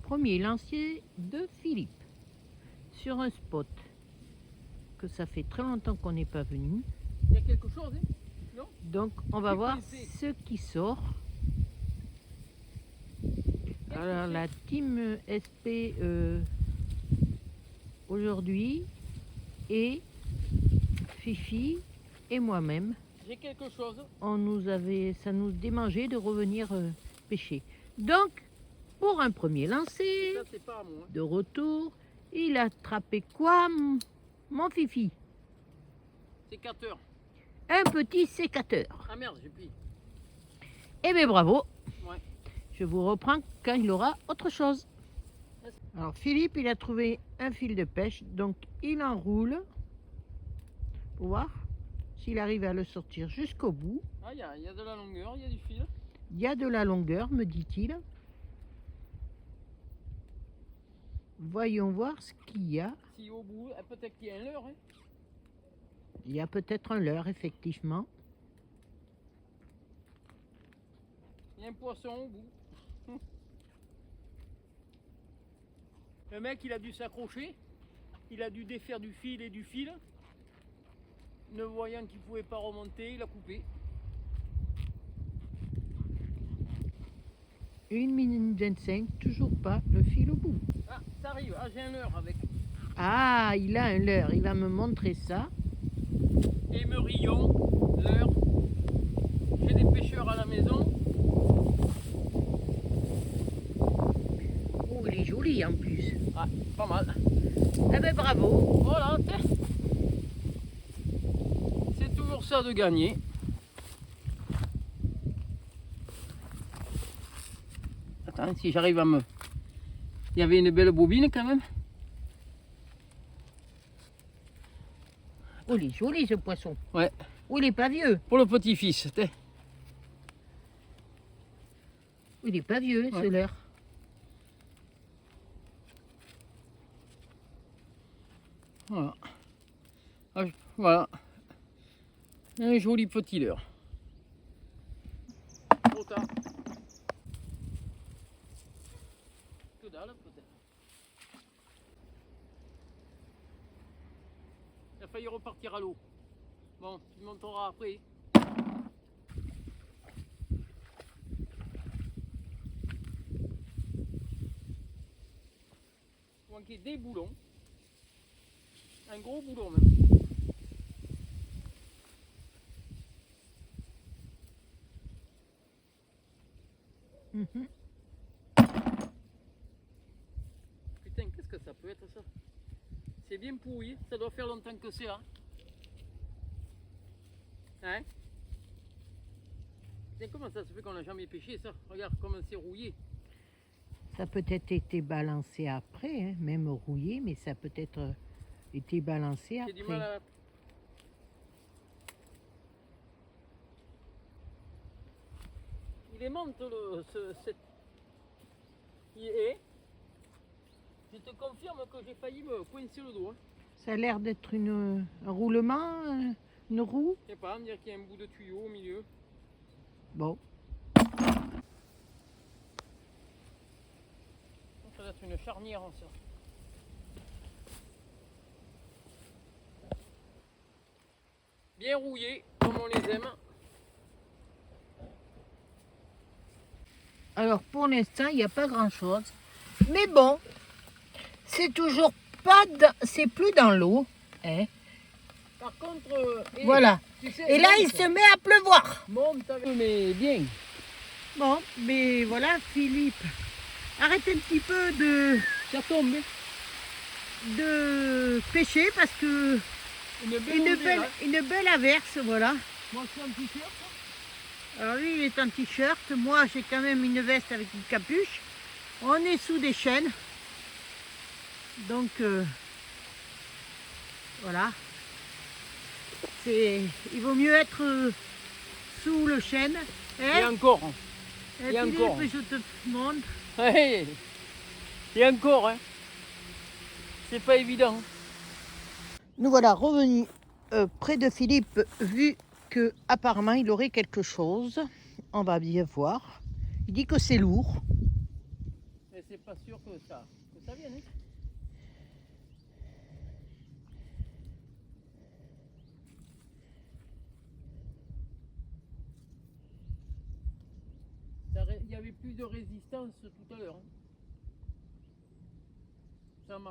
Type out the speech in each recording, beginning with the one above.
premier lancier de Philippe sur un spot que ça fait très longtemps qu'on n'est pas venu. Il y a quelque chose, hein? Non? Donc on va voir ce qui sort. Alors la team SP aujourd'hui et Fifi et moi-même. J'ai quelque chose. Ça nous démangeait de revenir pêcher. Donc pour un premier lancer Ça, c'est pas à moi. de retour, il a attrapé quoi, mon Fifi? Sécateur. Un petit sécateur. Ah merde, j'ai pris. Eh bien bravo. Ouais. Je vous reprends quand il aura autre chose. Alors Philippe, il a trouvé un fil de pêche, donc il enroule pour voir s'il arrive à le sortir jusqu'au bout. Ah, il y a de la longueur, il y a du fil. Il y a de la longueur, me dit-il. Voyons voir ce qu'il y a. Si au bout, peut-être qu'il y a un leurre. Hein. Il y a peut-être un leurre, effectivement. Il y a un poisson au bout. Le mec, il a dû s'accrocher. Il a dû défaire du fil et du fil. Ne voyant qu'il ne pouvait pas remonter, il a coupé. 1 minute 25, toujours pas le fil au bout. Ah, ça arrive. Ah, j'ai un leurre avec. Ah, il a un leurre, il va me montrer ça. Émerillon, leurre. J'ai des pêcheurs à la maison. Oh, il est joli en plus. Ah, pas mal. Eh ben bravo. Voilà, c'est toujours ça de gagner. Attends, si j'arrive à me... Il y avait une belle bobine quand même. Oh, il est joli ce poisson. Ouais. Oh, il est pas vieux. Pour le petit-fils. Oh, il est pas vieux, Ouais. ce leurre. Voilà. Ah, voilà. Un joli petit leurre. Trop tard. Que dalle peut-être. Il a failli repartir à l'eau. Bon, tu monteras après. Il manquait des boulons. Un gros boulon même. Mhm. Putain, qu'est-ce que ça peut être ça? C'est bien pourri, ça doit faire longtemps que c'est là. Hein? Putain, comment ça se fait qu'on n'a jamais pêché ça? Regarde comment c'est rouillé. Ça a peut-être été balancé après, hein, même rouillé, mais ça a peut-être été balancé J'ai du mal après. à... Il est monte Il est... Je te confirme que j'ai failli me coincer le dos. Hein. Ça a l'air d'être un roulement, une roue. Je sais pas, on dirait qu'il y a un bout de tuyau au milieu. Bon, Ça doit être une charnière ça. Bien rouillé, comme on les aime. alors pour l'instant, il n'y a pas grand-chose. Mais bon, c'est toujours pas, c'est plus dans l'eau. Hein. Par contre, Voilà. tu sais, Et là, il se met à pleuvoir. monte avec... Mais bien. Bon, mais voilà, Philippe, arrête un petit peu Ça tombe. de pêcher parce que une belle averse, voilà. Moi, je suis un t-shirt. Alors lui, il est en t-shirt. Moi, j'ai quand même une veste avec une capuche. On est sous des chênes. Donc, voilà. Il vaut mieux être sous le chêne. Et encore. Et et encore. Philippe, je te montre. Hey. Et encore, hein. C'est pas évident. Nous voilà revenus près de Philippe, vu que apparemment il aurait quelque chose. On va bien voir. Il dit que c'est lourd. Mais c'est pas sûr que ça vienne. Hein. Il y avait plus de résistance tout à l'heure. Hein.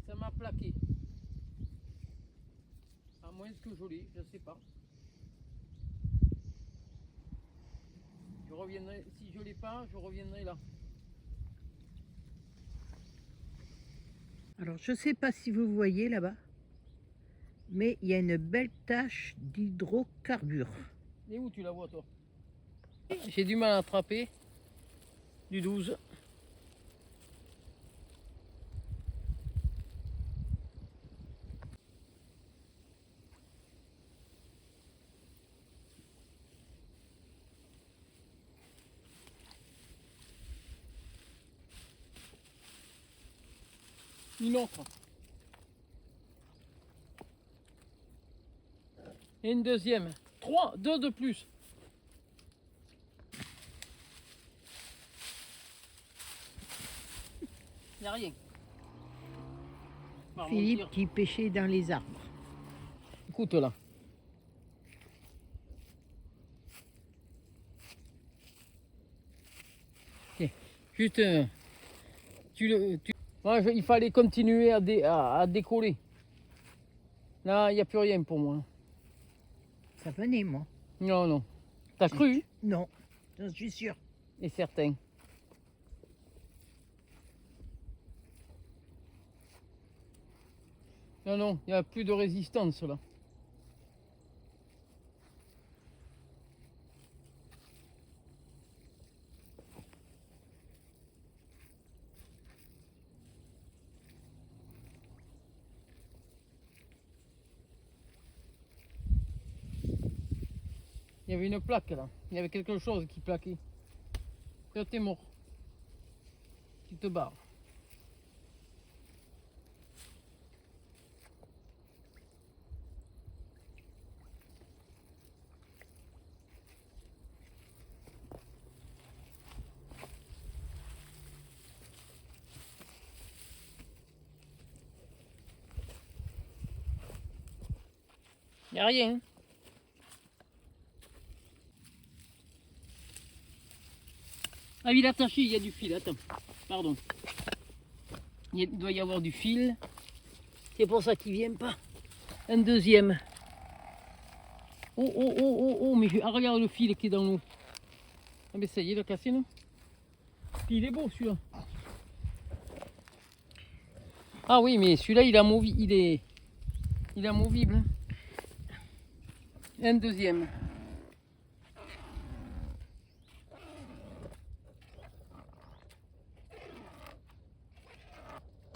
Ça m'a plaqué. À moins que je l'ai, je ne sais pas. Je reviendrai, si je ne l'ai pas, je reviendrai là. Alors, je ne sais pas si vous voyez là-bas, mais il y a une belle tache d'hydrocarbures. Et où tu la vois, toi? J'ai du mal à attraper. Du 12. Une autre. Et une deuxième. 3, 2 de plus. Il n'y a rien. Philippe qui pêchait dans les arbres. Écoute là. Okay. Juste, ouais, il fallait continuer à décoller. Là, il n'y a plus rien pour moi. Ça venait, moi. Non, non. T'as cru? Non, je suis sûr. Et certain. Non, non, il n'y a plus de résistance là. Il y avait une plaque là. Il y avait quelque chose qui plaquait. Là, t'es mort. Tu te barres. Il n'y a rien. Ah, il est attaché, il y a du fil. Attends, pardon. Il doit y avoir du fil. C'est pour ça qu'il ne vient pas. Un deuxième. Oh, oh, oh, oh, oh, mais regarde le fil qui est dans l'eau. Ah, mais ça y est, il a cassé, non? Puis il est beau celui-là. Ah oui, mais celui-là, il est amovible. Hein. Un deuxième.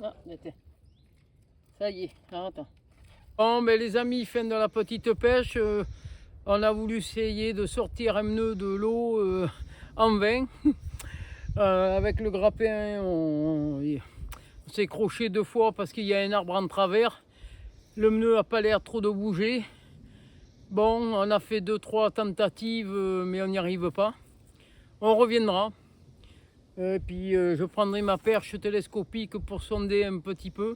Ah, ça y est, attends. Bon, ben les amis, fin de la petite pêche. On a voulu essayer de sortir un nœud de l'eau en vain. Avec le grappin, on s'est croché 2 fois parce qu'il y a un arbre en travers. Le nœud n'a pas l'air trop de bouger. Bon, on a fait 2-3 tentatives, mais on n'y arrive pas. On reviendra. Et puis je prendrai ma perche télescopique pour sonder un petit peu.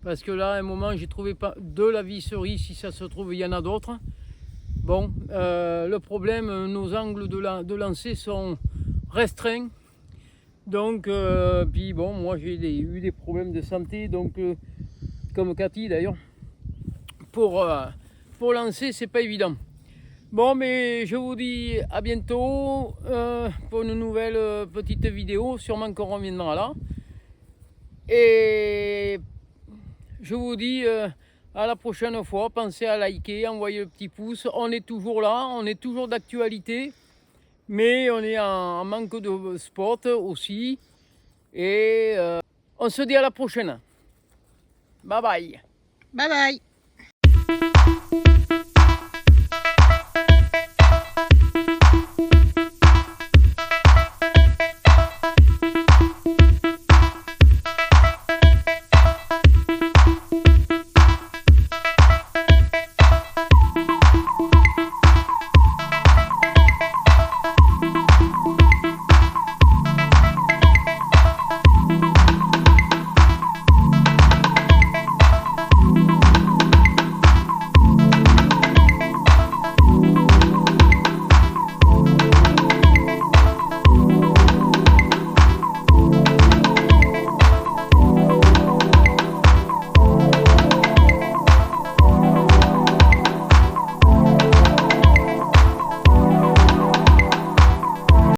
Parce que là, à un moment, j'ai trouvé pas de la visserie. Si ça se trouve, il y en a d'autres. Bon, le problème, nos angles de lancer sont restreints. Donc, puis bon, moi j'ai eu des problèmes de santé. Donc, comme Cathy d'ailleurs, pour lancer, c'est pas évident. Bon, mais je vous dis à bientôt pour une nouvelle petite vidéo. Sûrement qu'on reviendra là. Et je vous dis à la prochaine fois. Pensez à liker, envoyer le petit pouce. On est toujours là, on est toujours d'actualité. Mais on est en manque de sport aussi. Et on se dit à la prochaine. Bye bye. Bye bye.